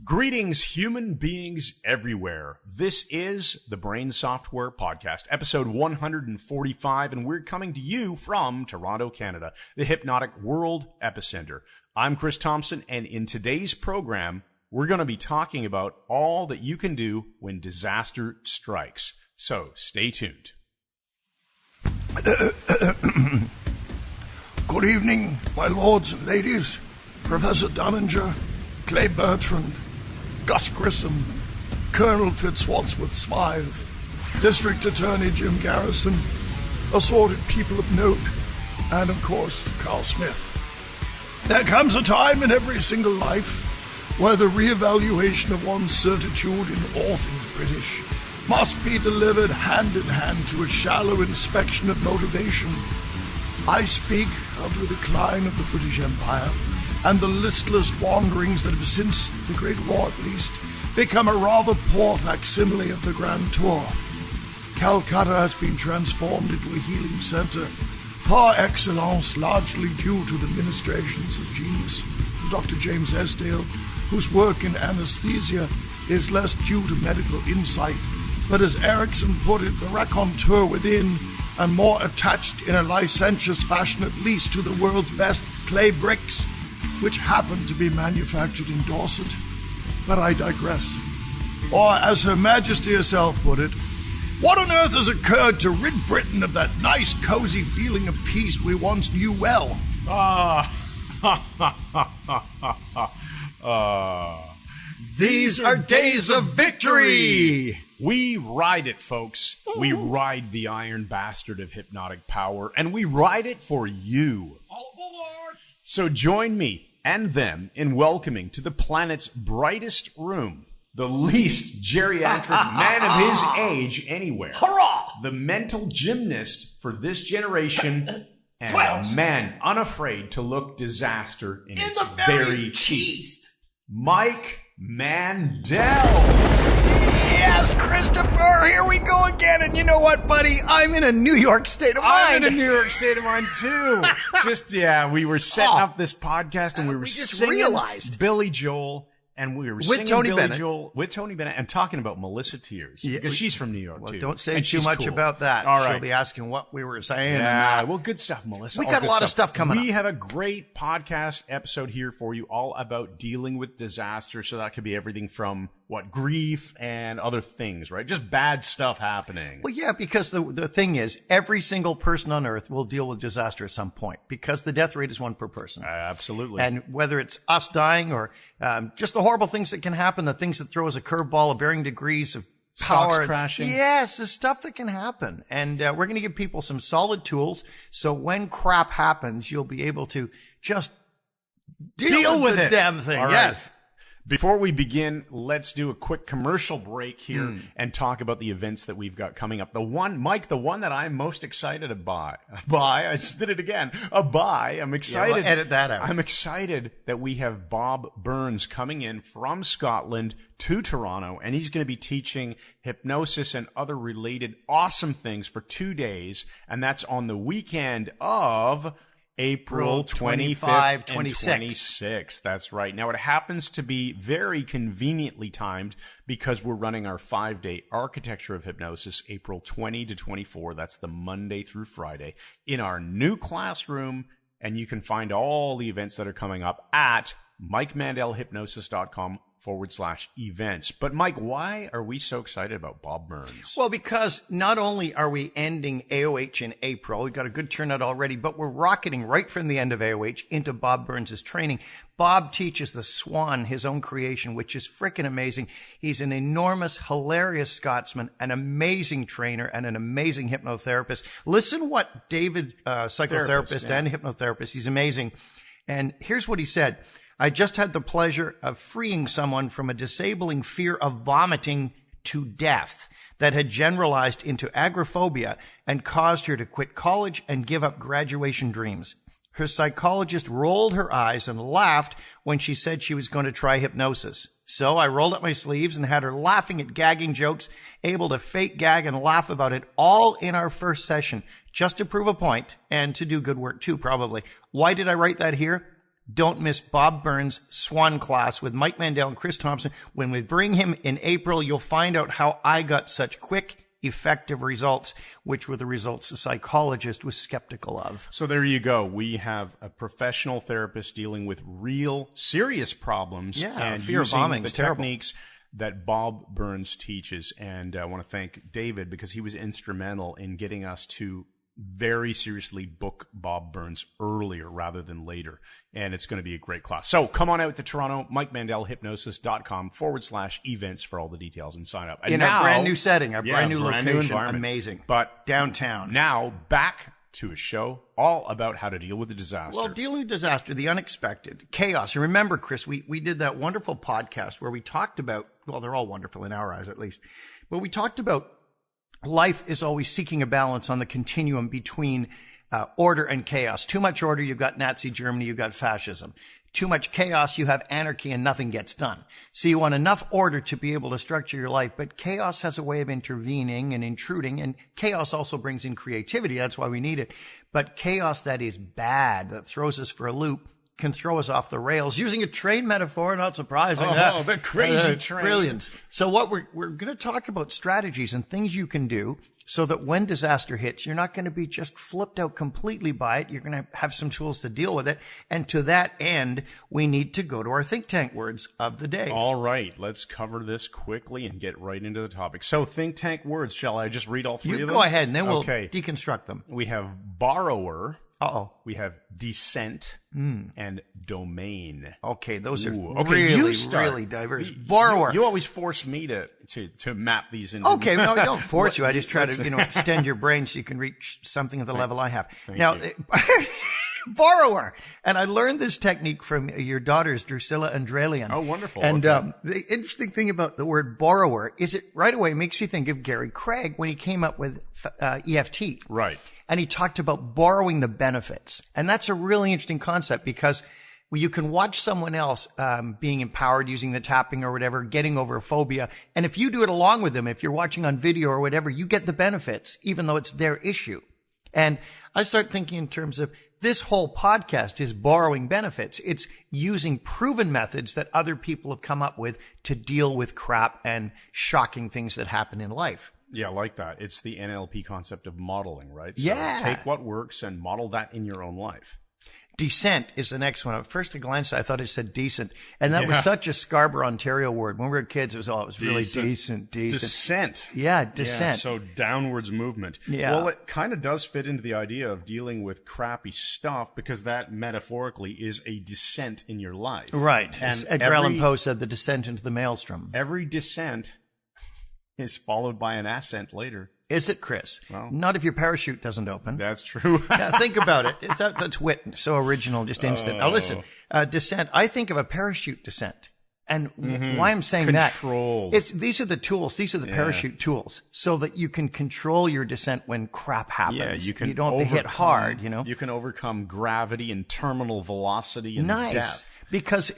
Greetings, human beings everywhere. This is the Brain Software Podcast, episode 145, and we're coming to you from Toronto, Canada, the hypnotic world epicenter. I'm Chris Thompson, and in today's program, we're going to be talking about all that you can do when disaster strikes. So stay tuned. Good evening, my lords and ladies, Professor Dunninger, Clay Bertrand, Gus Grissom, Colonel Fitzwadsworth Smythe, District Attorney Jim Garrison, assorted people of note, and of course, Carl Smith. There comes a time in every single life where the re-evaluation of one's certitude in all things British must be delivered hand in hand to a shallow inspection of motivation. I speak of the decline of the British Empire and the listless wanderings that have since the Great War at least become a rather poor facsimile of the Grand Tour. Calcutta has been transformed into a healing centre par excellence, largely due to the ministrations of genius of Dr. James Esdale, whose work in anesthesia is less due to medical insight, but as Erickson put it, the raconteur within, and more attached in a licentious fashion at least to the world's best clay bricks, which happen to be manufactured in Dorset. But I digress. Or, as Her Majesty herself put it, what on earth has occurred to rid Britain of that nice, cozy feeling of peace we once knew well? These are days of victory! We ride it, folks. We ride the iron bastard of hypnotic power, and we ride it for you. So join me and them in welcoming to the planet's brightest room, the least geriatric man of his age anywhere. Hurrah! The mental gymnast for this generation, and a man unafraid to look disaster in its the very teeth. Mike Mandel. Yes, Christopher, here we go again. And you know what, buddy? I'm in a New York state of mind. I'm in a New York state of mind, too. We were setting up this podcast, and we were just singing realized. Billy Joel. And we were singing Billy Joel with Tony Bennett and talking about Melissa Tears, because she's from New York, too. Don't say and too much about that. All right. She'll be asking what we were saying. Yeah, well, good stuff, Melissa. We got a lot of stuff coming up. We have a great podcast episode here for you, all about dealing with disaster. So that could be everything from, grief and other things, right? Just bad stuff happening. Well, yeah, because the thing is, every single person on Earth will deal with disaster at some point, because the death rate is one per person. Absolutely. And whether it's us dying or just the horrible things that can happen, the things that throw us a curveball of varying degrees of power. Stocks crashing. Yes, the stuff that can happen. And we're going to give people some solid tools, so when crap happens, you'll be able to just deal with the damn thing. All yes. right. Before we begin, let's do a quick commercial break here and talk about the events that we've got coming up. The one that I'm most excited to buy. I just did it again. I'm excited. Yeah, we'll edit that out. I'm excited that we have Bob Burns coming in from Scotland to Toronto, and he's going to be teaching hypnosis and other related awesome things for 2 days, and that's on the weekend of April 25th and 26th. That's right. Now, it happens to be very conveniently timed because we're running our 5-day Architecture of Hypnosis, April 20 to 24. That's the Monday through Friday in our new classroom. And you can find all the events that are coming up at MikeMandelHypnosis.com/events. But Mike, why are we so excited about Bob Burns? Well, because not only are we ending AOH in April, we've got a good turnout already, but we're rocketing right from the end of AOH into Bob Burns' training. Bob teaches the Swan, his own creation, which is freaking amazing. He's an enormous, hilarious Scotsman, an amazing trainer, and an amazing hypnotherapist. Listen what David, psychotherapist and hypnotherapist, he's amazing. And here's what he said. I just had the pleasure of freeing someone from a disabling fear of vomiting to death that had generalized into agoraphobia and caused her to quit college and give up graduation dreams. Her psychologist rolled her eyes and laughed when she said she was going to try hypnosis. So I rolled up my sleeves and had her laughing at gagging jokes, able to fake gag and laugh about it all in our first session, just to prove a point and to do good work too, probably. Why did I write that here? don't miss Bob Burns' Swan class with Mike Mandel and Chris Thompson. When we bring him in April, you'll find out how I got such quick, effective results, which were the results a psychologist was skeptical of. So there you go. We have a professional therapist dealing with real, serious problems and fear of using bombing the is terrible. techniques that Bob Burns teaches. And I want to thank David because he was instrumental in getting us to very seriously book Bob Burns earlier rather than later. And it's going to be a great class. So come on out to Toronto, MikeMandelHypnosis.com/events for all the details and sign up. And In now, a brand new setting, a brand new brand new location. environment. Amazing. But downtown. now back to a show all about how to deal with a disaster. Well, dealing with disaster, the unexpected, chaos. And remember, Chris, we did that wonderful podcast where we talked about, well, they're all wonderful in our eyes at least, but we talked about life is always seeking a balance on the continuum between order and chaos. Too much order, you've got Nazi Germany, you've got fascism. Too much chaos, you have anarchy and nothing gets done. So you want enough order to be able to structure your life, but chaos has a way of intervening and intruding, and chaos also brings in creativity. That's why we need it. But chaos that is bad, that throws us for a loop, can throw us off the rails. Using a train metaphor, not surprising. The crazy train. Brilliant. So what we're going to talk about strategies and things you can do so that when disaster hits, you're not going to be just flipped out completely by it. You're going to have some tools to deal with it. And to that end, we need to go to our think tank words of the day. All right, let's cover this quickly and get right into the topic. So think tank words, shall I just read all three of them? You go ahead, and then we'll deconstruct them. We have borrower. Uh-oh. We have descent and domain. Okay, those are Okay, really diverse. Borrower. You always force me to map these into. Okay, no, I don't force you. I just try to, extend your brain so you can reach something of the level I have. Now, borrower. And I learned this technique from your daughters, Drusilla and Drelian. Oh, wonderful. And okay. The interesting thing about the word borrower is it right away makes you think of Gary Craig when he came up with EFT. Right. And he talked about borrowing the benefits. And that's a really interesting concept because you can watch someone else being empowered using the tapping or whatever, getting over a phobia. And if you do it along with them, if you're watching on video or whatever, you get the benefits, even though it's their issue. And I start thinking in terms of this whole podcast is borrowing benefits. It's using proven methods that other people have come up with to deal with crap and shocking things that happen in life. Yeah, I like that. It's the NLP concept of modeling, right? So Yeah. take what works and model that in your own life. Descent is the next one. At first glance, I thought it said decent. And that was such a Scarborough, Ontario word. When we were kids, it was really decent. Descent. Yeah, descent. Yeah, so downwards movement. Yeah. Well, it kind of does fit into the idea of dealing with crappy stuff because that metaphorically is a descent in your life. Right. And As Edgar Allan Poe said, the descent into the maelstrom. Every descent is followed by an ascent later. Is it, Chris? Well, not if your parachute doesn't open. That's true. Yeah, think about it. That's wit. So original, just instant. Now listen, descent. I think of a parachute descent. And why I'm saying Controlled. that, these are the tools. These are the parachute tools so that you can control your descent when crap happens. Yeah, you don't have to hit hard, You can overcome gravity and terminal velocity and death. Because,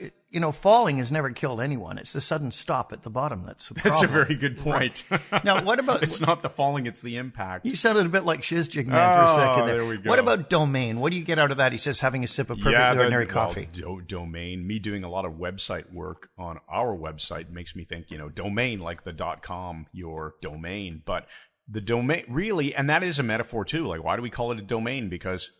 falling has never killed anyone. It's the sudden stop at the bottom that's the problem. That's a very good point. Right. Now, what about... It's not the falling, it's the impact. You sounded a bit like Shizjig Man for a second there. There we go. What about domain? What do you get out of that? He says having a sip of perfectly ordinary coffee. Domain. Me doing a lot of website work on our website makes me think, domain like the .com, your domain. But the domain, really, and that is a metaphor too. Like, why do we call it a domain? Because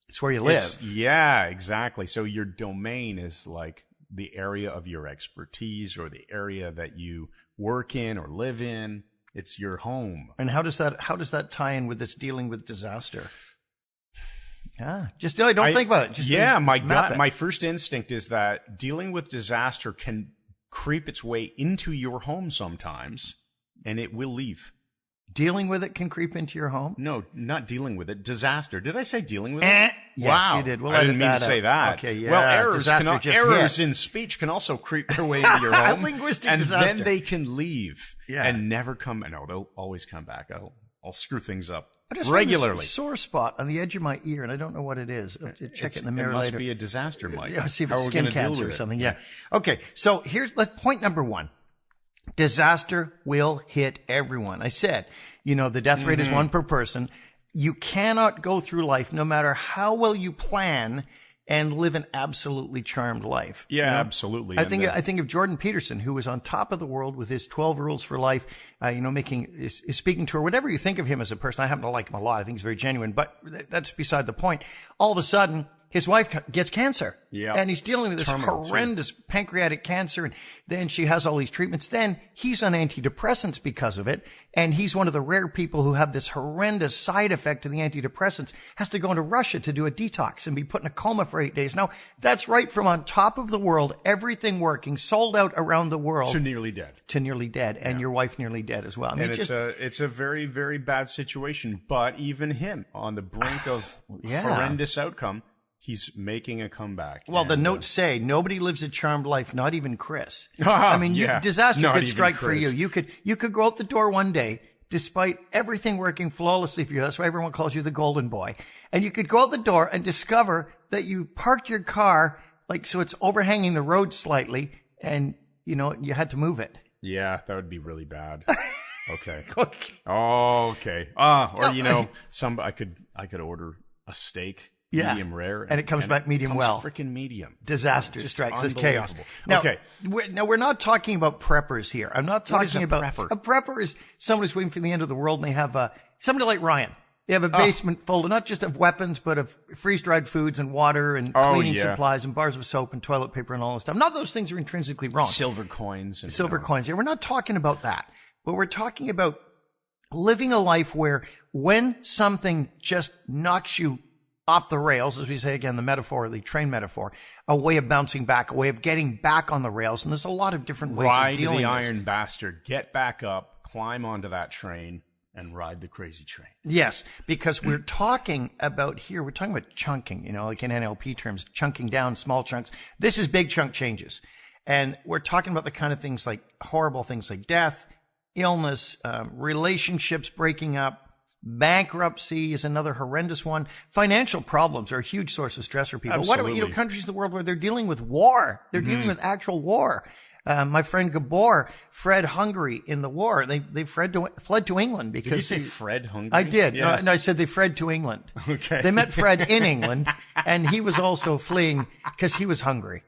it's where you live. Yeah, exactly. So your domain is like the area of your expertise or the area that you work in or live in. It's your home. And how does that tie in with this dealing with disaster? Yeah, just don't think about it. Just my first instinct is that dealing with disaster can creep its way into your home sometimes, and it will leave. Dealing with it can creep into your home? No, not dealing with it. Disaster. Did I say dealing with it? Yes, wow. you did. I didn't mean to say that. Okay, yeah. Well, errors in speech can also creep their way into your home. Linguistic and disaster. then they can leave and never come. No, they'll always come back. I'll screw things up regularly. A sore spot on the edge of my ear, and I don't know what it is. I'll check it in the mirror later. It must be a disaster, Mike. Yeah, see if it's skin cancer or something. Yeah. Okay, so here's point number one. Disaster will hit everyone. I said, the death rate is 1 per person. You cannot go through life, no matter how well you plan and live an absolutely charmed life. Yeah, you know? absolutely. I think of Jordan Peterson, who was on top of the world with his 12 rules for life, making his speaking tour. Whatever you think of him as a person, I happen to like him a lot. I think he's very genuine, but that's beside the point. All of a sudden, his wife gets cancer. Yeah. And he's dealing with this horrendous pancreatic cancer. And then she has all these treatments. Then he's on antidepressants because of it. And he's one of the rare people who have this horrendous side effect to the antidepressants, has to go into Russia to do a detox and be put in a coma for 8 days. Now, that's right from on top of the world, everything working, sold out around the world. To nearly dead. And your wife nearly dead as well. I mean, it's a very, very bad situation. But even him on the brink of horrendous outcome, he's making a comeback. Well, the notes say nobody lives a charmed life, not even Chris. I mean, disaster could strike for you. You could go out the door one day, despite everything working flawlessly for you. That's why everyone calls you the golden boy. And you could go out the door and discover that you parked your car, so it's overhanging the road slightly, and, you had to move it. Yeah, that would be really bad. Okay. Okay. Oh, okay. I could order a steak. Yeah. Medium rare. And it comes back medium well. Freaking medium. Disaster strikes. It's chaos. Now, okay. We're not talking about preppers here. I'm not talking about prepper. A prepper is someone who's waiting for the end of the world, and they have somebody like Ryan. They have a basement full of not just of weapons, but of freeze-dried foods and water and cleaning supplies and bars of soap and toilet paper and all this stuff. Not those things are intrinsically wrong. Silver coins. Yeah, we're not talking about that. But we're talking about living a life where when something just knocks you off the rails, as we say again, the metaphor, the train metaphor, a way of bouncing back, a way of getting back on the rails. And there's a lot of different ways of dealing with Ride the iron bastard, get back up, climb onto that train, and ride the crazy train. Yes, because we're talking about chunking, like in NLP terms, chunking down small chunks. This is big chunk changes. And we're talking about the kind of things like horrible things like death, illness, relationships breaking up. Bankruptcy is another horrendous one. Financial problems are a huge source of stress for people. Absolutely. What about, countries in the world where they're dealing with war? They're dealing with actual war. My friend Gabor fled Hungary in the war. They fled to England because. Did you say Fred Hungary? I did. Yeah. No, I said they fled to England. Okay. They met Fred in England, and he was also fleeing because he was hungry.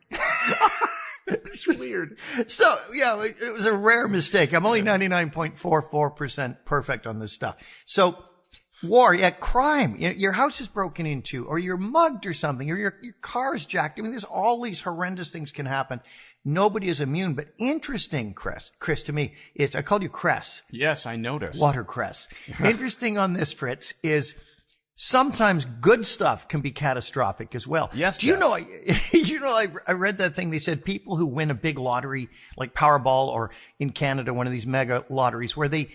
It's weird. So, yeah, it was a rare mistake. I'm only 99.44% perfect on this stuff. So, war, crime. Your house is broken into, or you're mugged or something, or your car's jacked. I mean, there's all these horrendous things can happen. Nobody is immune, but interesting, Chris to me, I called you Cress. Yes, I noticed. Watercress. Interesting on this, Fritz, is sometimes good stuff can be catastrophic as well. Yes. Do you know, I read that thing. They said people who win a big lottery, like Powerball, or in Canada, one of these mega lotteries where they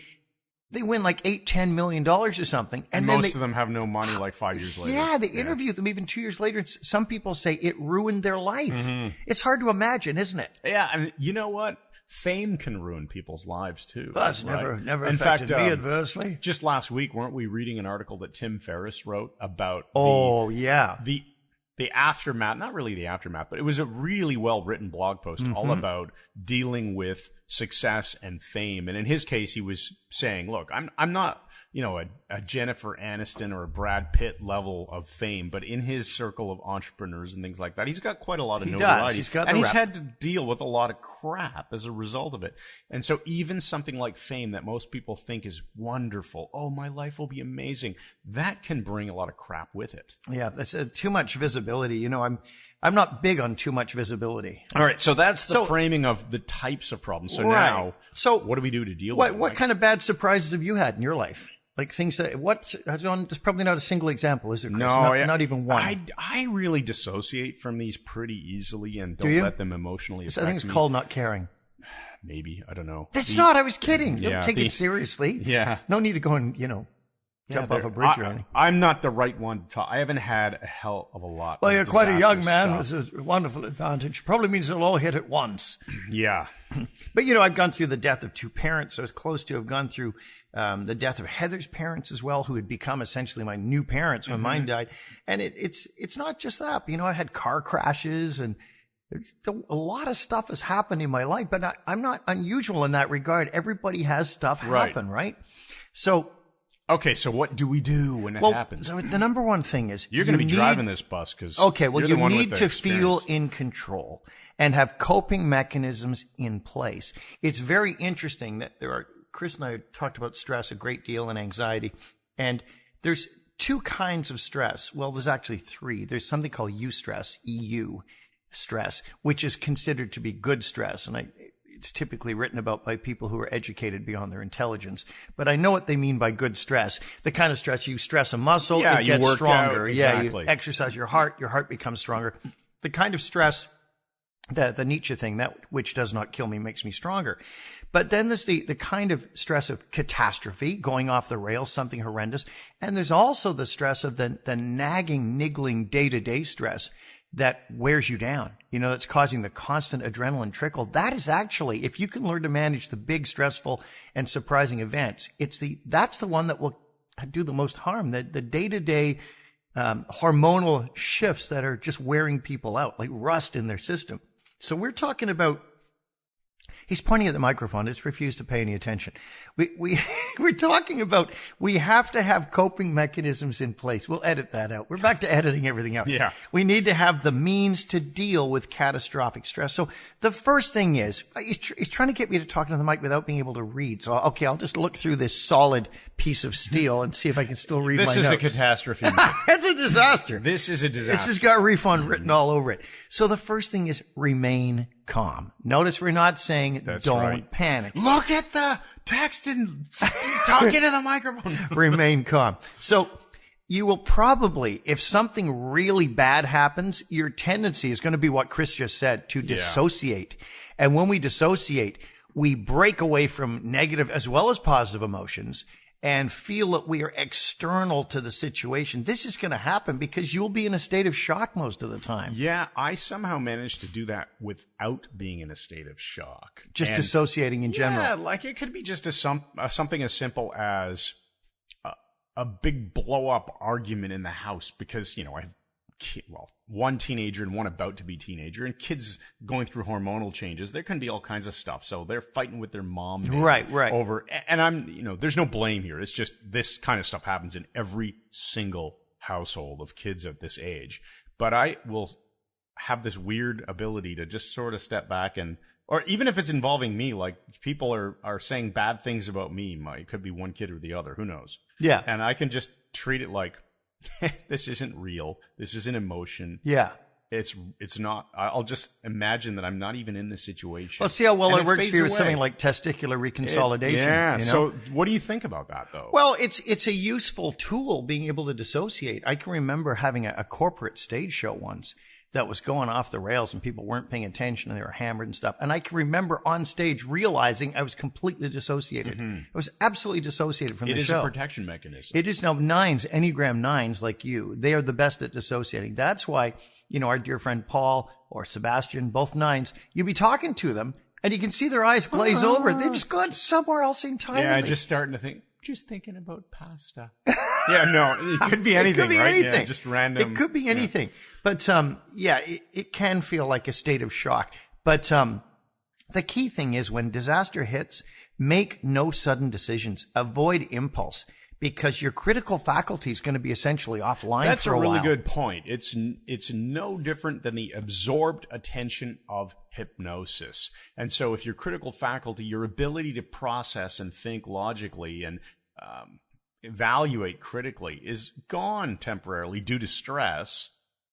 win like $8-10 million or something. And then most of them have no money like 5 years later. Yeah. They interview them even 2 years later. Some people say it ruined their life. Mm-hmm. It's hard to imagine, isn't it? Yeah. And you know what? Fame can ruin people's lives too. That's right? never affected me adversely. Just last week, weren't we reading an article that Tim Ferriss wrote about the aftermath, not really the aftermath, but it was a really well-written blog post all about dealing with success and fame. And in his case, he was saying, look, I'm not, a Jennifer Aniston or a Brad Pitt level of fame, but in his circle of entrepreneurs and things like that, he's got quite a lot of notoriety. He's had to deal with a lot of crap as a result of it. And so even something like fame that most people think is wonderful, oh, my life will be amazing, that can bring a lot of crap with it. Yeah, that's too much visibility. I'm not big on too much visibility. All right, so that's the framing of the types of problems. So now, what do we do to deal with it? What kind of bad surprises have you had in your life? Like things that, there's probably not a single example, is there, Chris? No, not even one. I really dissociate from these pretty easily and don't let them emotionally affect me. I think it's called not caring. Maybe, I don't know. That's not, I was kidding. Don't take it seriously. Yeah. No need to go and, jump off a bridge or anything. I'm not the right one to talk. I haven't had a hell of a lot. Well, you're quite a young man, which is a wonderful advantage. Probably means it'll all hit at once. Yeah. But, I've gone through the death of two parents. I was close to have gone through the death of Heather's parents as well, who had become essentially my new parents when mine died. And it's not just that. I had car crashes and a lot of stuff has happened in my life, but I'm not unusual in that regard. Everybody has stuff happen, right? So Okay, so what do we do when it happens? So the number one thing is You're going to be driving this bus because you need to feel in control and have coping mechanisms in place. It's very interesting that Chris and I talked about stress a great deal and anxiety, and there's two kinds of stress. Well, there's actually three. There's something called eustress, EU stress, which is considered to be good stress, and it's typically written about by people who are educated beyond their intelligence. But I know what they mean by good stress. The kind of stress, you stress a muscle, it gets stronger. Out, exactly. You exercise your heart becomes stronger. The kind of stress, the Nietzsche thing, that which does not kill me makes me stronger. But then there's the kind of stress of catastrophe, going off the rails, something horrendous. And there's also the stress of the nagging, niggling day-to-day stress that wears you down, that's causing the constant adrenaline trickle. That is actually, if you can learn to manage the big, stressful, and surprising events, that's the one that will do the most harm. The day-to-day hormonal shifts that are just wearing people out, like rust in their system. So we're talking about. He's pointing at the microphone. Just refused to pay any attention. We're talking about we have to have coping mechanisms in place. We'll edit that out. We're back to editing everything out. Yeah. We need to have the means to deal with catastrophic stress. So the first thing is, he's trying to get me to talk into the mic without being able to read. So, okay, I'll just look through this solid piece of steel and see if I can still read my notes. This is a catastrophe. It's a disaster. This is a disaster. This has got refund written all over it. So the first thing is remain calm. Notice we're not saying don't panic. Look at the text and talking to the microphone. Remain calm. So you will probably, if something really bad happens, your tendency is going to be what Chris just said, to dissociate. And when we dissociate, we break away from negative as well as positive emotions and feel that we are external to the situation. This is going to happen because you'll be in a state of shock most of the time. Yeah, I somehow managed to do that without being in a state of shock. Just dissociating in general. Yeah, like it could be just something as simple as a big blow-up argument in the house because, I have one teenager and one about to be teenager, and kids going through hormonal changes. There can be all kinds of stuff. So they're fighting with their mom, right, over. And I'm, there's no blame here. It's just this kind of stuff happens in every single household of kids at this age. But I will have this weird ability to just sort of step back or even if it's involving me, like people are saying bad things about me. It could be one kid or the other. Who knows? Yeah. And I can just treat it like, this isn't real. This is an emotion. Yeah. It's not. I'll just imagine that I'm not even in this situation. Well, see how well it works for you with something like testicular reconsolidation. Yeah. So what do you think about that, though? Well, it's a useful tool, being able to dissociate. I can remember having a corporate stage show once that was going off the rails and people weren't paying attention and they were hammered and stuff. And I can remember on stage realizing I was completely dissociated. I was absolutely dissociated from the show. It is a protection mechanism. It is now Enneagram 9s like you. They are the best at dissociating. That's why, our dear friend Paul or Sebastian, both 9s, you'll be talking to them and you can see their eyes glaze over. They've just gone somewhere else entirely. Yeah, just starting to think. Just thinking about pasta. Yeah, no, it could be anything, right? Anything. Yeah, just random. It could be anything. Yeah. But, it can feel like a state of shock. But, the key thing is when disaster hits, make no sudden decisions. Avoid impulse because your critical faculty is going to be essentially offline for a while. That's a really good point. It's no different than the absorbed attention of hypnosis. And so if your critical faculty, your ability to process and think logically and evaluate critically is gone temporarily due to stress,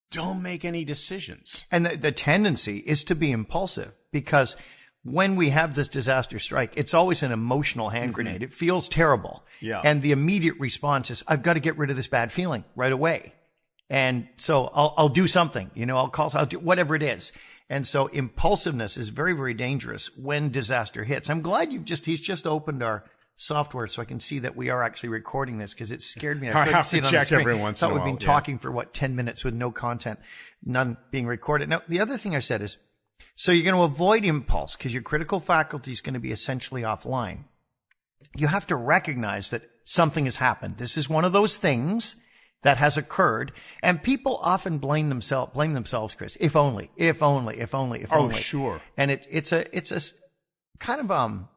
don't make any decisions. And the tendency is to be impulsive because when we have this disaster strike, it's always an emotional hand grenade. It feels terrible. Yeah. And the immediate response is, I've got to get rid of this bad feeling right away. And so I'll do something, I'll do whatever it is. And so impulsiveness is very, very dangerous when disaster hits. I'm glad he's just opened our software so I can see that we are actually recording this because it scared me. I have to check every once in a while. Thought we've been talking for 10 minutes with no content, none being recorded. Now, the other thing I said is, so you're going to avoid impulse because your critical faculty is going to be essentially offline. You have to recognize that something has happened. This is one of those things that has occurred, and people often blame themselves, Chris. If only. Oh, sure. And it's a kind of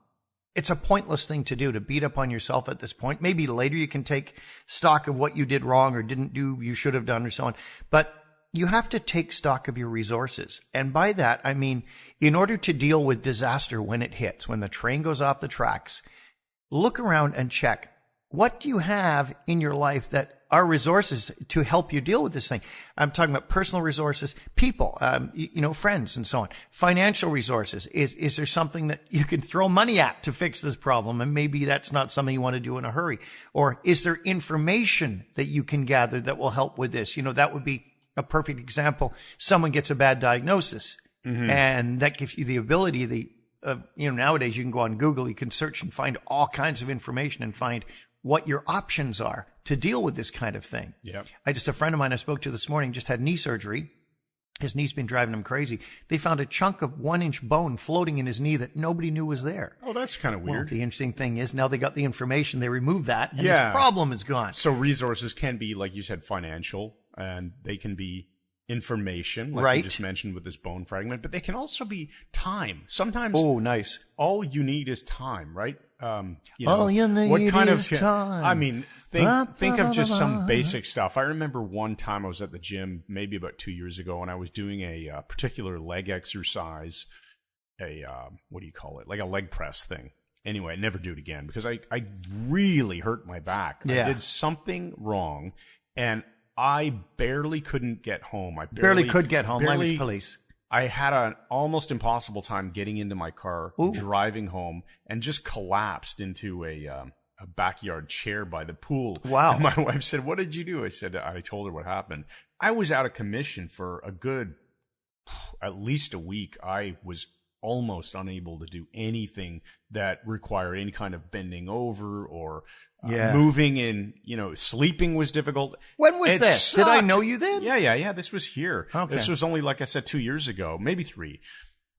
it's a pointless thing to do, to beat up on yourself at this point. Maybe later you can take stock of what you did wrong or didn't do, you should have done, or so on. But you have to take stock of your resources. And by that, I mean, in order to deal with disaster when it hits, when the train goes off the tracks, look around and check. What do you have in your life that are resources to help you deal with this thing? I'm talking about personal resources, people, friends and so on. Financial resources. Is there something that you can throw money at to fix this problem? And maybe that's not something you want to do in a hurry. Or is there information that you can gather that will help with this? That would be a perfect example. Someone gets a bad diagnosis, and that gives you the ability, nowadays you can go on Google, you can search and find all kinds of information and find what your options are to deal with this kind of thing. Yep. A friend of mine I spoke to this morning just had knee surgery. His knee's been driving him crazy. They found a chunk of 1-inch bone floating in his knee that nobody knew was there. Oh, that's kind of weird. Well, the interesting thing is now they got the information, they removed that, and his problem is gone. So resources can be, like you said, financial, and they can be information, like you just mentioned with this bone fragment, but they can also be time. Sometimes nice. All you need is time, right? All you need is time. I mean, think of just some basic stuff. I remember one time I was at the gym, maybe about 2 years ago, and I was doing a particular leg exercise, what do you call it? Like a leg press thing. Anyway, I never do it again because I really hurt my back. Yeah. I did something wrong, and I barely couldn't get home. I barely could get home. Language police. I had an almost impossible time getting into my car, driving home, and just collapsed into a backyard chair by the pool. Wow. And my wife said, "What did you do?" I told her what happened. I was out of commission for a good, at least a week. I was almost unable to do anything that required any kind of bending over or moving, and sleeping was difficult. When was this? Sucked. Did I know you then? Yeah. This was here. Okay. This was only, like I said, 2 years ago, maybe 3.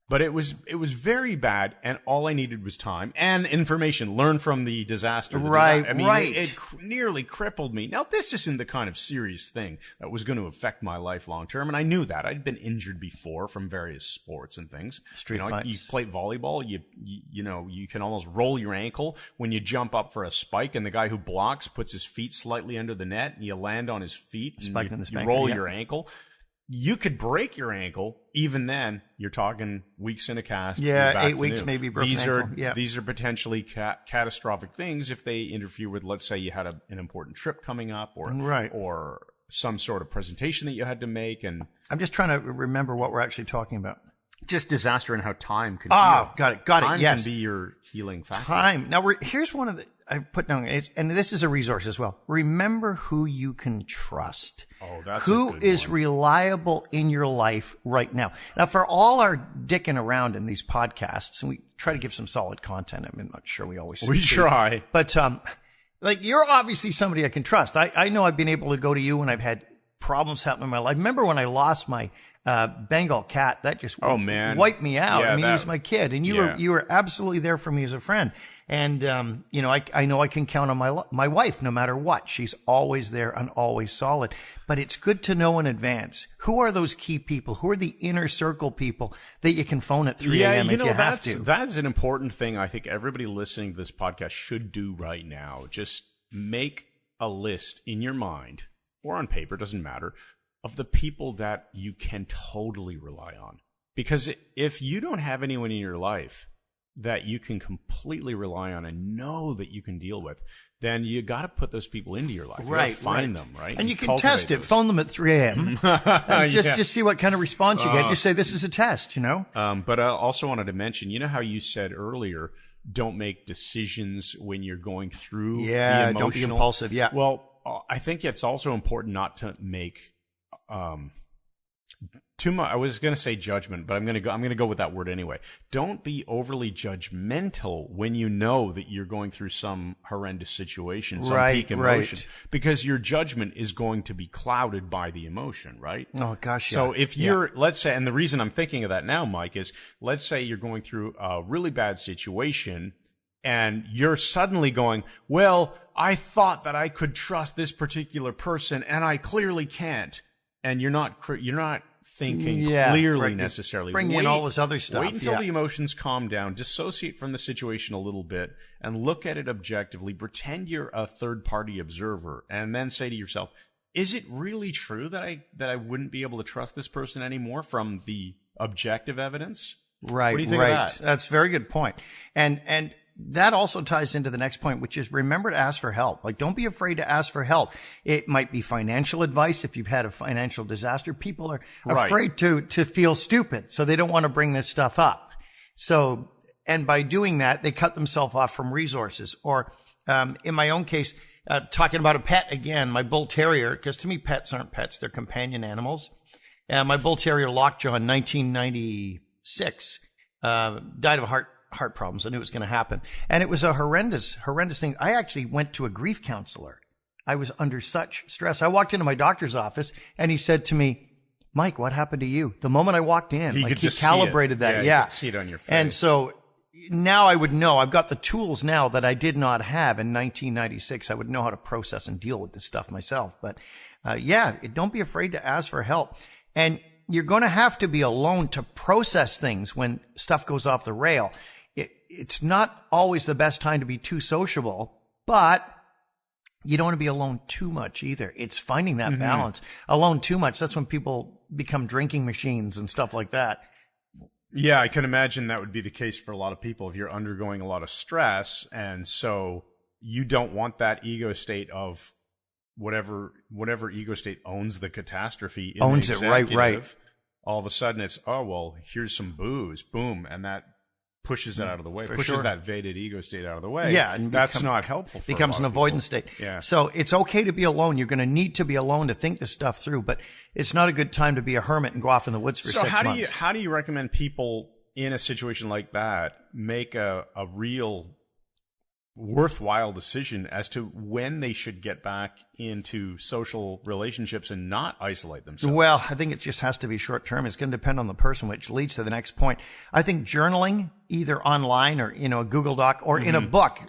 But it was very bad, and all I needed was time and information. Learn from the disaster. Right. It nearly crippled me. Now, this isn't the kind of serious thing that was going to affect my life long term, and I knew that. I'd been injured before from various sports and things. Street fights. You play volleyball. You can almost roll your ankle when you jump up for a spike, and the guy who blocks puts his feet slightly under the net, and you land on his feet, and you roll your ankle. You could break your ankle. Even then, you're talking weeks in a cast. Yeah, 8 weeks maybe broken ankle. These are potentially catastrophic things if they interfere with, let's say you had an important trip coming up or some sort of presentation that you had to make. And I'm just trying to remember what we're actually talking about. Just disaster and how time can heal. Got it. Time yes. can be your healing factor. Time. Now, here's one of the, I put down, and this is a resource as well. Remember who you can trust. Oh, that's who a good is one. reliable in your life right now. Now, for all our dicking around in these podcasts, and we try to give some solid content. I'm not sure we always We try. But, you're obviously somebody I can trust. I know I've been able to go to you when I've had problems happen in my life. Remember when I lost my Bengal cat? That just wiped me out. Yeah, he was my kid, and you were absolutely there for me as a friend. And I know I can count on my wife no matter what. She's always there and always solid. But it's good to know in advance who are those key people, who are the inner circle people that you can phone at 3 a.m. if you have to. That's an important thing. I think everybody listening to this podcast should do right now. Just make a list in your mind or on paper, doesn't matter, of the people that you can totally rely on. Because if you don't have anyone in your life that you can completely rely on and know that you can deal with, then you got to put those people into your life. You gotta find them, right? And you can test it. Phone them at 3 a.m. Just see what kind of response you get. Just say, this is a test, But I also wanted to mention, how you said earlier, don't make decisions when you're going through the emotional. Don't be impulsive. Yeah. Well, I think it's also important not to make too much. I was going to say judgment, but I'm going to go with that word anyway. Don't be overly judgmental when you know that you're going through some horrendous situation, some peak emotion, because your judgment is going to be clouded by the emotion, right? Oh gosh. So if you're, let's say, and the reason I'm thinking of that now, Mike, is let's say you're going through a really bad situation and you're suddenly going, well, I thought that I could trust this particular person and I clearly can't. And you're not thinking clearly right. necessarily. Bring in all this other stuff. Wait until the emotions calm down, dissociate from the situation a little bit, and look at it objectively. Pretend you're a third-party observer, and then say to yourself, is it really true that I wouldn't be able to trust this person anymore from the objective evidence? Right, what do you think of that? That's a very good point. And that also ties into the next point, which is remember to ask for help. Like, don't be afraid to ask for help. It might be financial advice. If you've had a financial disaster, people are afraid to feel stupid. So they don't want to bring this stuff up. So, and by doing that, they cut themselves off from resources. Or, in my own case, talking about a pet again, my bull terrier, because to me, pets aren't pets. They're companion animals. My bull terrier, Lockjaw, in 1996, died of heart problems. I knew it was going to happen. And it was a horrendous thing. I actually went to a grief counselor. I was under such stress. I walked into my doctor's office and he said to me, Mike, what happened to you? The moment I walked in, he calibrated that. Yeah. You could see it on your face. And so now I would know. I've got the tools now that I did not have in 1996. I would know how to process and deal with this stuff myself. But don't be afraid to ask for help. And you're going to have to be alone to process things when stuff goes off the rail. It's not always the best time to be too sociable, but you don't want to be alone too much either. It's finding that balance. Alone too much, that's when people become drinking machines and stuff like that. Yeah, I can imagine that would be the case for a lot of people if you're undergoing a lot of stress. And so you don't want that ego state of whatever ego state owns the catastrophe. Owns it, right. All of a sudden it's, oh, well, here's some booze, boom, and that pushes it out of the way, pushes that Vedic ego state out of the way. Yeah, and that's not helpful for becomes an avoidance state. Yeah. So it's okay to be alone. You're going to need to be alone to think this stuff through, but it's not a good time to be a hermit and go off in the woods for 6 months. How do you recommend people in a situation like that make a real worthwhile decision as to when they should get back into social relationships and not isolate themselves? Well, I think it just has to be short term. It's going to depend on the person, which leads to the next point. I think journaling, either online or, a Google Doc or in a book,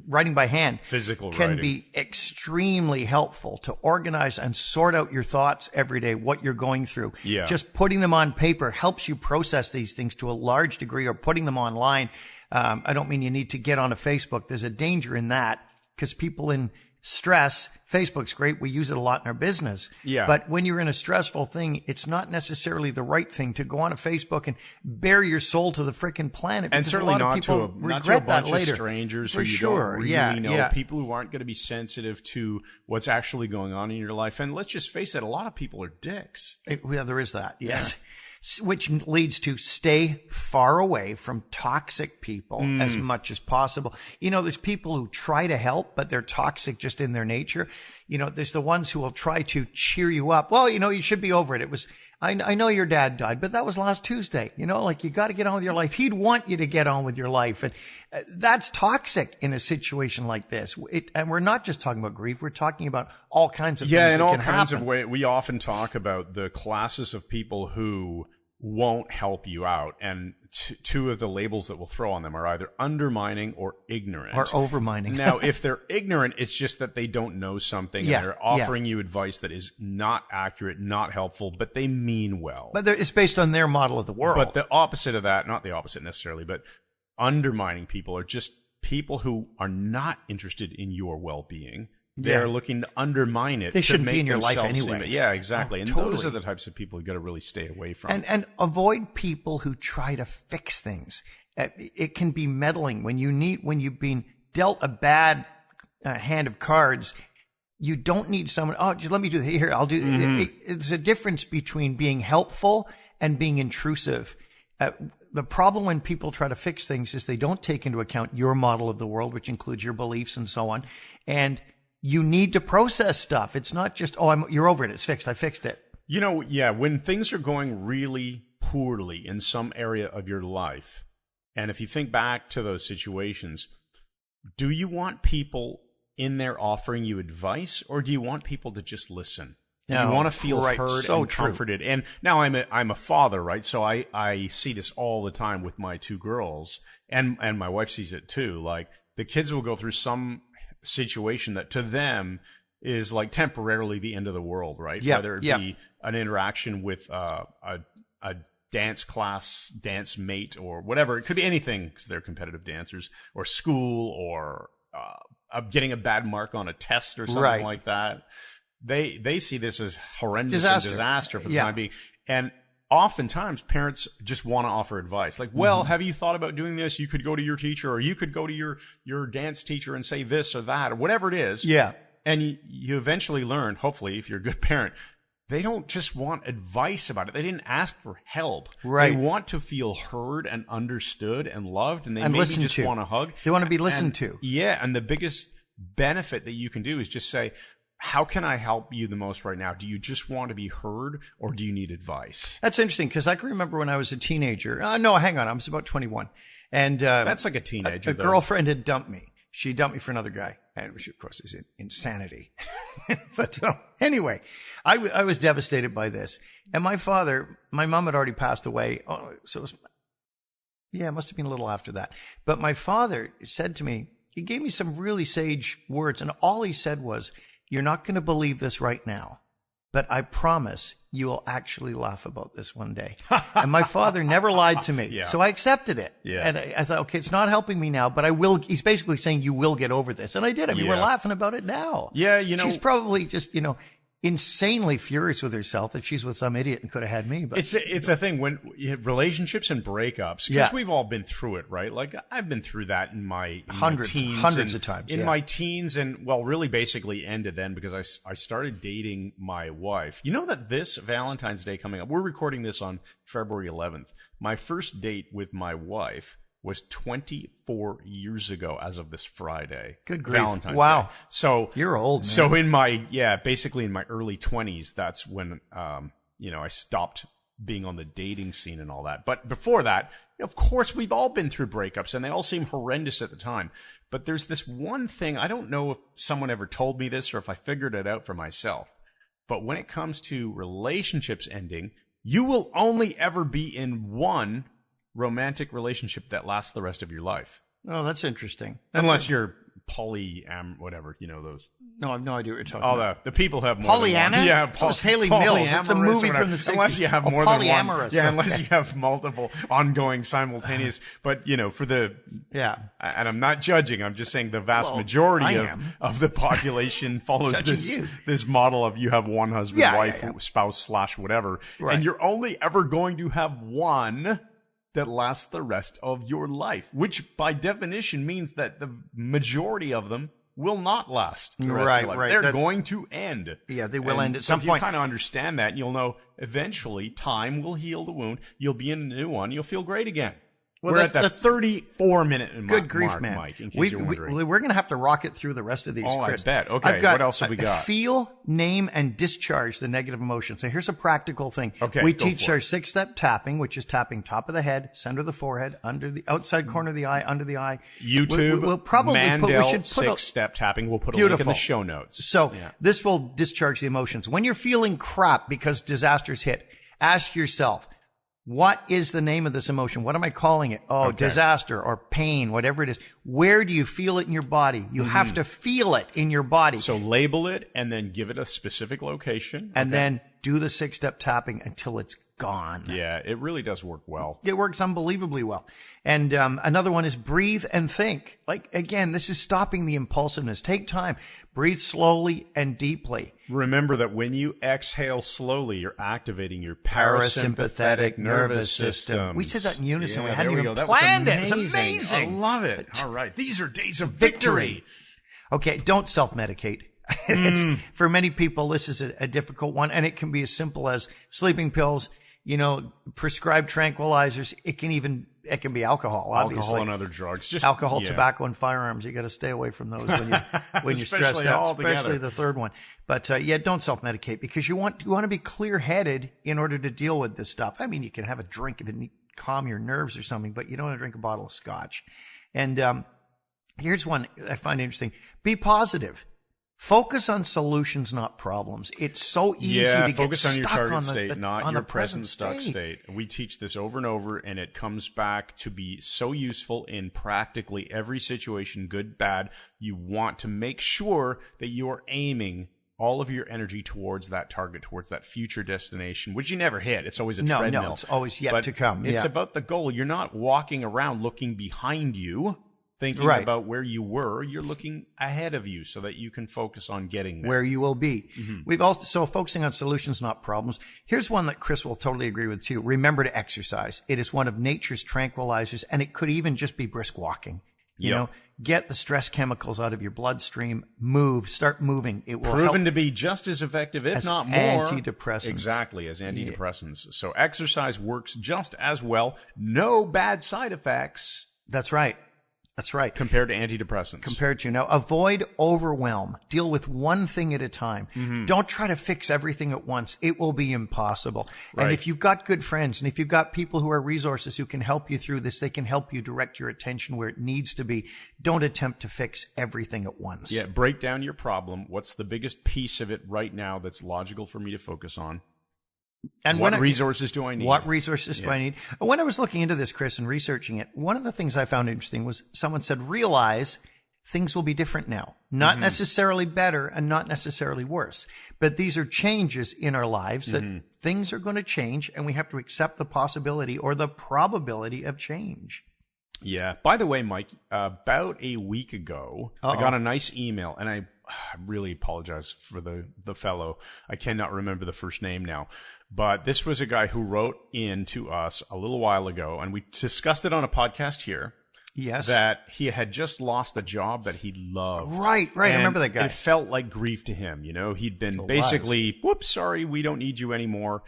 writing by hand, physical can writing, be extremely helpful to organize and sort out your thoughts every day, what you're going through. Yeah. Just putting them on paper helps you process these things to a large degree, or putting them online. I don't mean you need to get on a Facebook. There's a danger in that because people in stress, Facebook's great. We use it a lot in our business. Yeah. But when you're in a stressful thing, it's not necessarily the right thing to go on a Facebook and bare your soul to the frickin' planet. And certainly not to a bunch of strangers who you don't really know, people who aren't going to be sensitive to what's actually going on in your life. And let's just face it, a lot of people are dicks. There is that, yes. Yeah. Which leads to stay far away from toxic people as much as possible. There's people who try to help, but they're toxic just in their nature. There's the ones who will try to cheer you up. Well, you should be over it. I know your dad died, but that was last Tuesday. You got to get on with your life. He'd want you to get on with your life. And that's toxic in a situation like this. And we're not just talking about grief. We're talking about all kinds of things that can happen. Yeah, in all kinds of ways. We often talk about the classes of people who won't help you out. And two of the labels that we'll throw on them are either undermining or ignorant. Or overmining. Now, if they're ignorant, it's just that they don't know something and they're offering you advice that is not accurate, not helpful, but they mean well. But it's based on their model of the world. But the opposite of that, not the opposite necessarily, but undermining people are just people who are not interested in your well-being. They're looking to undermine it. They shouldn't be in your life anyway. Yeah, exactly. And totally. Those are the types of people you got to really stay away from. And avoid people who try to fix things. It can be meddling when you've been dealt a bad hand of cards. You don't need someone. Oh, just let me do it here. I'll do. It's a difference between being helpful and being intrusive. The problem when people try to fix things is they don't take into account your model of the world, which includes your beliefs and so on. And you need to process stuff. It's not just, you're over it. It's fixed. I fixed it. When things are going really poorly in some area of your life, and if you think back to those situations, do you want people in there offering you advice, or do you want people to just listen? Do you want to feel heard and comforted? And now I'm a father, right? So I see this all the time with my two girls, and my wife sees it too. Like, the kids will go through some situation that to them is like temporarily the end of the world, right? Yeah, Whether it be an interaction with a dance class, dance mate, or whatever. It could be anything because they're competitive dancers, or school, or getting a bad mark on a test or something like that. They see this as horrendous and disaster for the time being. And oftentimes parents just want to offer advice. Like, well, have you thought about doing this? You could go to your teacher, or you could go to your dance teacher and say this or that, or whatever it is. Yeah. And you eventually learn, hopefully, if you're a good parent, they don't just want advice about it. They didn't ask for help. Right. They want to feel heard and understood and loved, and they maybe just want a hug. They want to be listened to. Yeah, and the biggest benefit that you can do is just say, how can I help you the most right now? Do you just want to be heard, or do you need advice? That's interesting, because I can remember when I was a teenager. No, hang on. I was about 21. And that's like a teenager. A girlfriend had dumped me. She dumped me for another guy, and which, of course, is insanity. But anyway, I was devastated by this. And my mom had already passed away. Oh, so it was, it must have been a little after that. But my father said to me, he gave me some really sage words, and all he said was, "You're not going to believe this right now, but I promise you will actually laugh about this one day." And my father never lied to me. So I accepted it. Yeah. And I thought, okay, it's not helping me now, but I will. He's basically saying you will get over this. And I did. I mean, we're laughing about it now. Yeah. She's probably just, insanely furious with herself that she's with some idiot and could have had me. But it's a thing when relationships and breakups, because we've all been through it, right? Like I've been through that in my teens, hundreds of times. In my teens, and really basically ended then because I started dating my wife. You know that this Valentine's Day coming up, we're recording this on February 11th. My first date with my wife was 24 years ago as of this Friday. Good grief. Valentine's Day. So you're old, man. So basically in my early 20s, that's when, I stopped being on the dating scene and all that. But before that, of course, we've all been through breakups, and they all seem horrendous at the time. But there's this one thing, I don't know if someone ever told me this or if I figured it out for myself. But when it comes to relationships ending, you will only ever be in one romantic relationship that lasts the rest of your life. Oh, that's interesting. Unless you're whatever, those. No, I have no idea what you're talking about. The people have more Pollyanna? than one. Yeah, that was Haley Mills. It's a movie from the 60s. Unless you have more than one. Polyamorous. Yeah, unless you have multiple ongoing simultaneous. But, for the... Yeah. And I'm not judging. I'm just saying the vast majority of the population follows this model of you have one husband, wife, spouse / whatever. Right. And you're only ever going to have one that lasts the rest of your life, which by definition means that the majority of them will not last the rest of your life. Right. They're going to end. Yeah, they will end at some point. If you kind of understand that, you'll know eventually time will heal the wound. You'll be in a new one. You'll feel great again. Well, we're at the 34-minute mark. Good grief, man. Mike, in case you're wondering. We're going to have to rocket through the rest of these, Chris. I bet. Okay, what else have we got? Feel, name, and discharge the negative emotions. So here's a practical thing. Okay, we teach our 6-step tapping, which is tapping top of the head, center of the forehead, under the outside corner of the eye, under the eye. YouTube, we'll probably Mandel, we should put 6-step tapping. We'll put a link in the show notes. So this will discharge the emotions. When you're feeling crap because disasters hit, ask yourself, what is the name of this emotion? What am I calling it? Disaster or pain, whatever it is. Where do you feel it in your body? You have to feel it in your body. So label it and then give it a specific location. And then do the 6-step tapping until it's gone. Yeah, it really does work well. It works unbelievably well. And another one is breathe and think. Like, again, this is stopping the impulsiveness. Take time. Breathe slowly and deeply. Remember that when you exhale slowly, you're activating your parasympathetic nervous system. We said that in unison. We hadn't even planned it. It's amazing. I love it. All right. These are days of victory. Okay, don't self-medicate. For many people, this is a difficult one, and it can be as simple as sleeping pills, prescribed tranquilizers. It can be alcohol, obviously. Alcohol and other drugs. Just alcohol, tobacco, and firearms. You got to stay away from those when you're stressed out, especially the third one. But don't self-medicate, because you want to be clear-headed in order to deal with this stuff. I mean, you can have a drink if it calm your nerves or something, but you don't want to drink a bottle of scotch. And here's one I find interesting: be positive. Focus on solutions, not problems. It's so easy to get stuck on your target state, not your present stuck state. We teach this over and over, and it comes back to be so useful in practically every situation, good, bad. You want to make sure that you are aiming all of your energy towards that target, towards that future destination, which you never hit. It's always a treadmill. No, it's always yet to come. It's about the goal. You're not walking around looking behind you, thinking about where you were. You're looking ahead of you so that you can focus on getting there. Where you will be. We've also, so focusing on solutions, not problems. Here's one that Chris will totally agree with too. Remember to exercise. It is one of nature's tranquilizers, and it could even just be brisk walking. You know, get the stress chemicals out of your bloodstream, start moving. It will proven to be just as effective, if not more. Antidepressants. Exactly, as antidepressants. Yeah. So exercise works just as well. No bad side effects. That's right. That's right. Compared to antidepressants. Now, avoid overwhelm. Deal with one thing at a time. Don't try to fix everything at once. It will be impossible. Right. And if you've got good friends and if you've got people who are resources who can help you through this, they can help you direct your attention where it needs to be. Don't attempt to fix everything at once. Yeah, break down your problem. What's the biggest piece of it right now that's logical for me to focus on? And what resources do I need? What resources do I need? When I was looking into this, Chris, and researching it, one of the things I found interesting was someone said, realize things will be different now. Not necessarily better and not necessarily worse. But these are changes in our lives that things are going to change, and we have to accept the possibility or the probability of change. Yeah. By the way, Mike, about a week ago, I got a nice email, and I really apologize for the fellow. I cannot remember the first name now. But this was a guy who wrote in to us a little while ago, and we discussed it on a podcast here. Yes. That he had just lost a job that he loved. Right. And I remember that guy. It felt like grief to him. You know, he'd been basically, whoops, sorry, we don't need you anymore.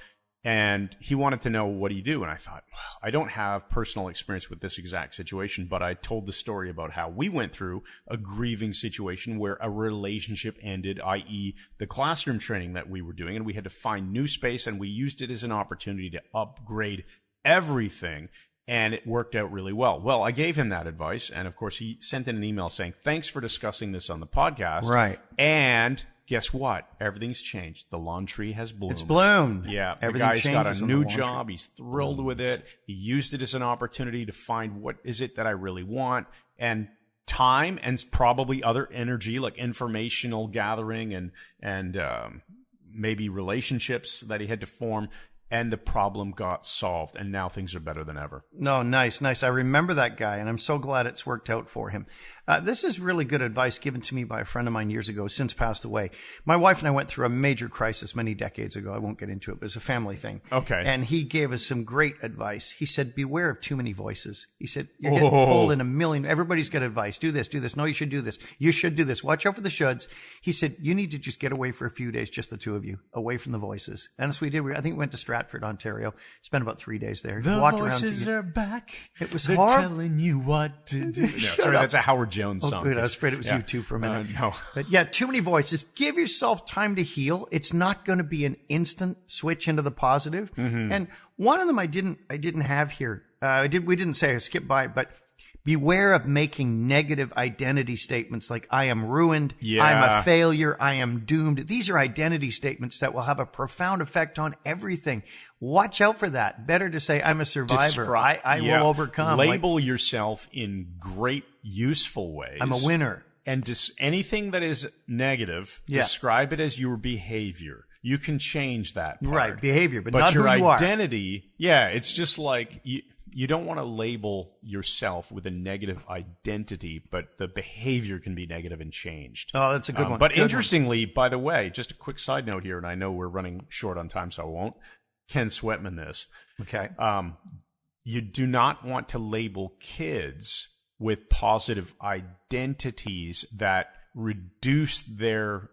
And he wanted to know, what do you do? And I thought, well, I don't have personal experience with this exact situation, but I told the story about how we went through a grieving situation where a relationship ended, i.e. the classroom training that we were doing, and we had to find new space, and we used it as an opportunity to upgrade everything, and it worked out really well. Well, I gave him that advice, and of course, he sent in an email saying, thanks for discussing this on the podcast. Right. And guess what? Everything's changed. The lawn tree has bloomed. It's bloomed. Yeah. The guy's got a new job. He's thrilled with it. He used it as an opportunity to find what is it that I really want. And time and probably other energy like informational gathering and maybe relationships that he had to form. And the problem got solved, and now things are better than ever. No, nice. I remember that guy, and I'm so glad it's worked out for him. This is really good advice given to me by a friend of mine years ago, since passed away. My wife and I went through a major crisis many decades ago. I won't get into it, but it's a family thing. Okay. And he gave us some great advice. He said, beware of too many voices. He said, you're getting pulled in a million. Everybody's got advice. Do this. No, you should do this. You should do this. Watch out for the shoulds. He said, you need to just get away for a few days, just the two of you, away from the voices. And that's what we did. I think we went to Stratford, Ontario. Spent about 3 days there. The walked voices around are back. It was They're hard. telling you what to do. No, sorry, that's a Howard Jones song. Good. I was afraid it was you too for a minute. No. But yeah, too many voices. Give yourself time to heal. It's not going to be an instant switch into the positive. And one of them I didn't have here. We didn't say, I skipped by it, but beware of making negative identity statements like I am ruined, I'm a failure, I am doomed. These are identity statements that will have a profound effect on everything. Watch out for that. Better to say I'm a survivor. I will overcome. Label yourself in great, useful ways. I'm a winner. And anything that is negative, describe it as your behavior. You can change that part. Right, behavior, but not your who you are. Identity, it's just like you don't want to label yourself with a negative identity, but the behavior can be negative and changed. Oh, that's a good one. But interestingly, by the way, just a quick side note here, and I know we're running short on time, so I won't Ken Sweatman this. Okay. You do not want to label kids with positive identities that reduce their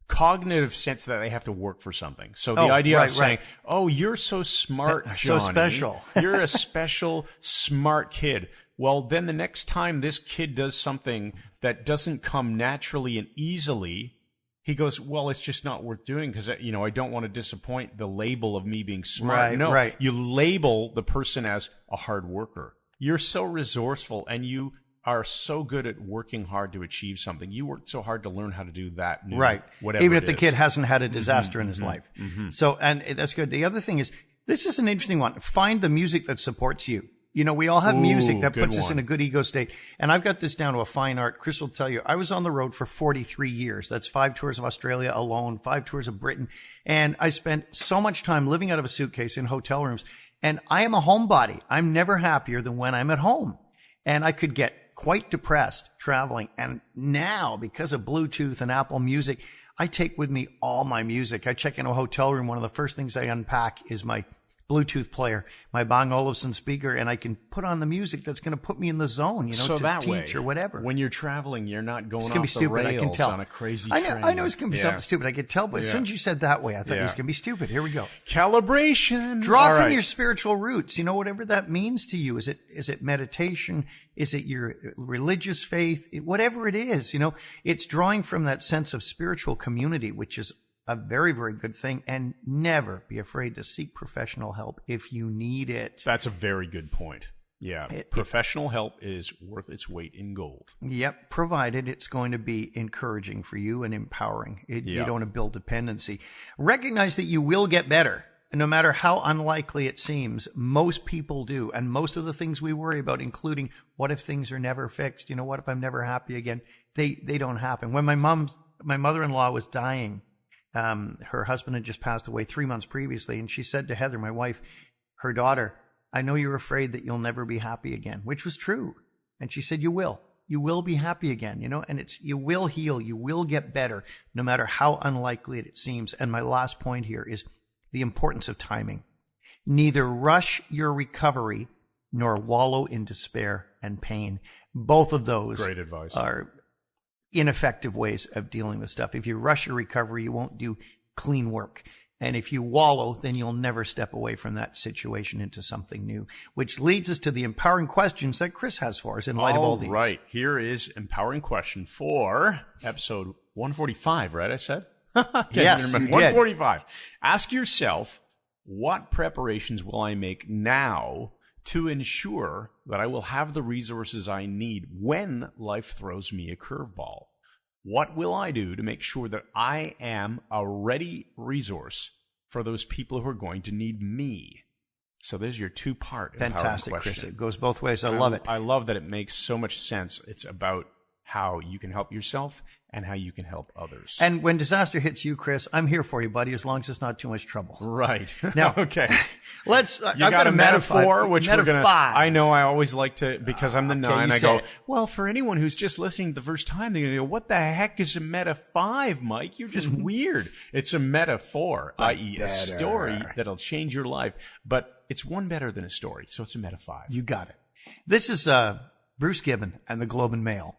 cognitive sense that they have to work for something. So the idea of saying, oh, you're so smart, Johnny. So special. You're a special, smart kid. Well, then the next time this kid does something that doesn't come naturally and easily, he goes, well, it's just not worth doing because, I don't want to disappoint the label of me being smart. You label the person as a hard worker. You're so resourceful and you are so good at working hard to achieve something. You worked so hard to learn how to do that. Whatever. Even if the kid hasn't had a disaster in his life. So, and that's good. The other thing is, this is an interesting one. Find the music that supports you. You know, we all have music that good puts us one. in a good ego state. And I've got this down to a fine art. Chris will tell you, I was on the road for 43 years. That's 5 tours of Australia alone, 5 tours of Britain. And I spent so much time living out of a suitcase in hotel rooms. And I am a homebody. I'm never happier than when I'm at home. And I could get quite depressed traveling. And now, because of Bluetooth and Apple Music, I take with me all my music. I check into a hotel room. One of the first things I unpack is my Bluetooth player, my Bang Olufsen speaker, and I can put on the music that's going to put me in the zone, you know, so to that teach way, or whatever. When you're traveling, you're not going It's off going to be the stupid, I can rails tell. on a crazy I train. know it's going to be something stupid, I could tell, but as soon as you said that way, I thought it was going to be stupid. Here we go. Calibration. Draw All from right. your spiritual roots, you know, whatever that means to you. Is it meditation? Is it your religious faith? Whatever it is, you know, it's drawing from that sense of spiritual community, which is a very, very good thing. And never be afraid to seek professional help if you need it. That's a very good point. Yeah. Professional help is worth its weight in gold. Yep, provided it's going to be encouraging for you and empowering. You don't want to build dependency. Recognize that you will get better. No matter how unlikely it seems, most people do. And most of the things we worry about, including what if things are never fixed? You know, what if I'm never happy again? They don't happen. When my mother-in-law was dying, her husband had just passed away 3 months previously. And she said to Heather, my wife, her daughter, I know you're afraid that you'll never be happy again, which was true. And she said, you will be happy again, you know, and you will heal. You will get better no matter how unlikely it seems. And my last point here is the importance of timing. Neither rush your recovery nor wallow in despair and pain. Both of those Great advice. are ineffective ways of dealing with stuff. If you rush your recovery, you won't do clean work. And if you wallow, then you'll never step away from that situation into something new, which leads us to the empowering questions that Chris has for us in light of all these. Right. Here is empowering question for episode 145, right? I said? Yes, you did. 145. Ask yourself, what preparations will I make now to ensure that I will have the resources I need when life throws me a curveball? What will I do to make sure that I am a ready resource for those people who are going to need me? So there's your two-part Fantastic, question. Chris. It goes both ways. I love it. I love that it makes so much sense. It's about how you can help yourself and how you can help others. And when disaster hits you, Chris, I'm here for you, buddy, as long as it's not too much trouble. Right. Now, okay. I've got a metaphor, which we're going to, I know. know I always like to, because I'm the Okay, nine, you I say go, it. well, for anyone who's just listening the first time, they're going to go, what the heck is a meta 5, Mike? You're just weird. It's a metaphor, i.e. a story that'll change your life, but it's one better than a story. So it's a meta 5. You got it. This is Bruce Gibbon and the Globe and Mail.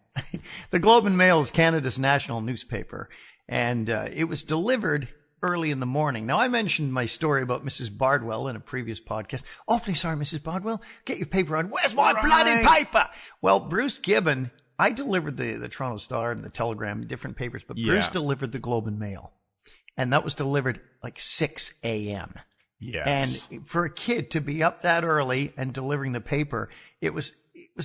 The Globe and Mail is Canada's national newspaper, and it was delivered early in the morning. Now, I mentioned my story about Mrs. Bardwell in a previous podcast. Awfully sorry, Mrs. Bardwell. Get your paper on. Where's my bloody paper? Well, Bruce Gibbon, I delivered the Toronto Star and the Telegram, different papers, but Bruce delivered the Globe and Mail, and that was delivered like 6 a.m. Yes. And for a kid to be up that early and delivering the paper, it was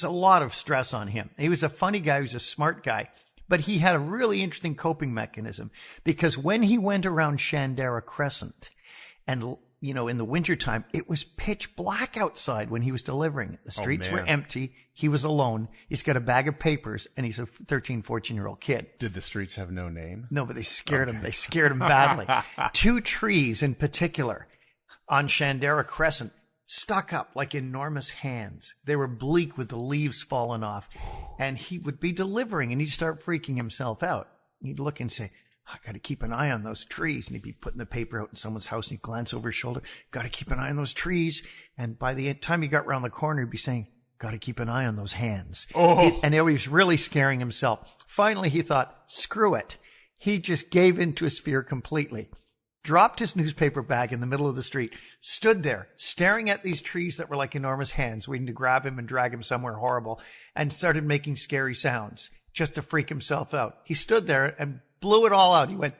a lot of stress on him. He was a funny guy. He was a smart guy, but he had a really interesting coping mechanism, because when he went around Shandera Crescent and, you know, in the wintertime, it was pitch black outside when he was delivering. The streets were empty. He was alone. He's got a bag of papers, and he's a 13, 14-year-old kid. Did the streets have no name? No, but they scared him. They scared him badly. 2 trees in particular on Shandera Crescent stuck up like enormous hands. They were bleak with the leaves falling off. And he would be delivering, and he'd start freaking himself out. He'd look and say, I got to keep an eye on those trees. And he'd be putting the paper out in someone's house, and he'd glance over his shoulder. Got to keep an eye on those trees. And by the time he got around the corner, he'd be saying, got to keep an eye on those hands. And he was really scaring himself. Finally, he thought, screw it. He just gave in to his fear completely. Dropped his newspaper bag in the middle of the street, stood there staring at these trees that were like enormous hands, waiting to grab him and drag him somewhere horrible, and started making scary sounds just to freak himself out. He stood there and blew it all out. He went,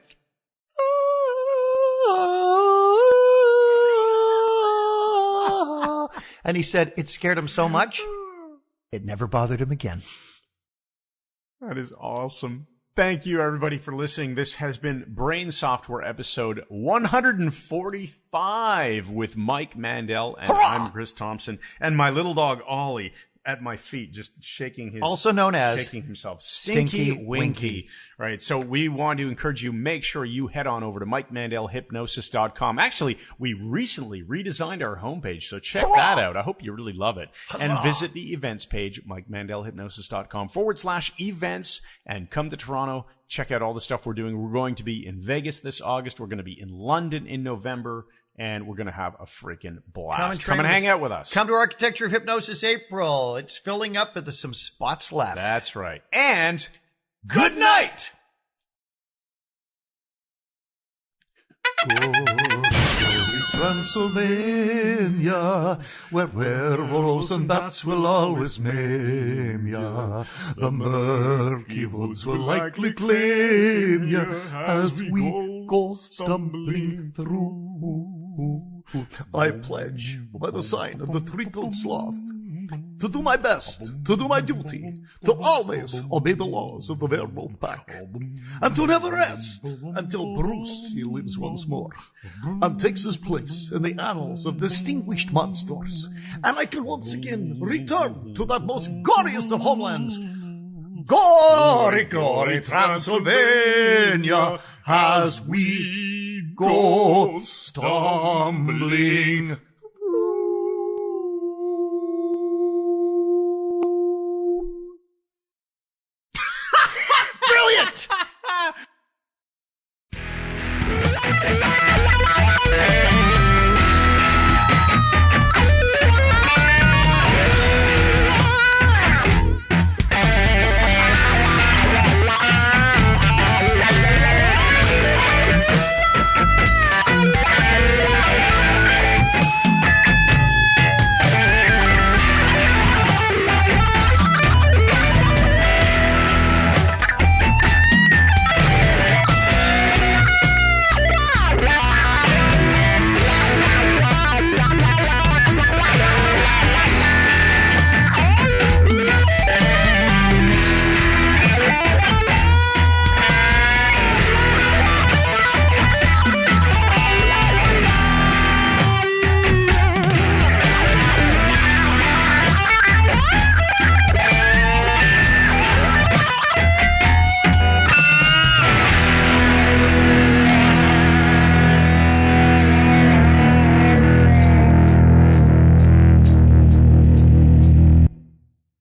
and he said it scared him so much, it never bothered him again. That is awesome. Thank you, everybody, for listening. This has been Brain Software episode 145 with Mike Mandel, and I'm Chris Thompson, and my little dog, Ollie, at my feet, just shaking his... Also known as... Shaking himself. Stinky Winky. Right, so we want to encourage you, make sure you head on over to MikeMandelHypnosis.com. Actually, we recently redesigned our homepage, so check that out. I hope you really love it. And visit the events page, MikeMandelHypnosis.com/events, and come to Toronto. Check out all the stuff we're doing. We're going to be in Vegas this August. We're going to be in London in November. And we're going to have a freaking blast. Come and hang out with us. Come to Architecture of Hypnosis April. It's filling up, but there's some spots left. That's right. And good night! Transylvania, where werewolves and bats will always maim ya. The murky woods will likely claim ya as we go stumbling through. I pledge by the sign of the three-toed sloth to do my best, to do my duty, to always obey the laws of the werewolf pack, and to never rest until Bruce he lives once more and takes his place in the annals of distinguished monsters, and I can once again return to that most goriest of homelands, gory, gory Transylvania, as we go stumbling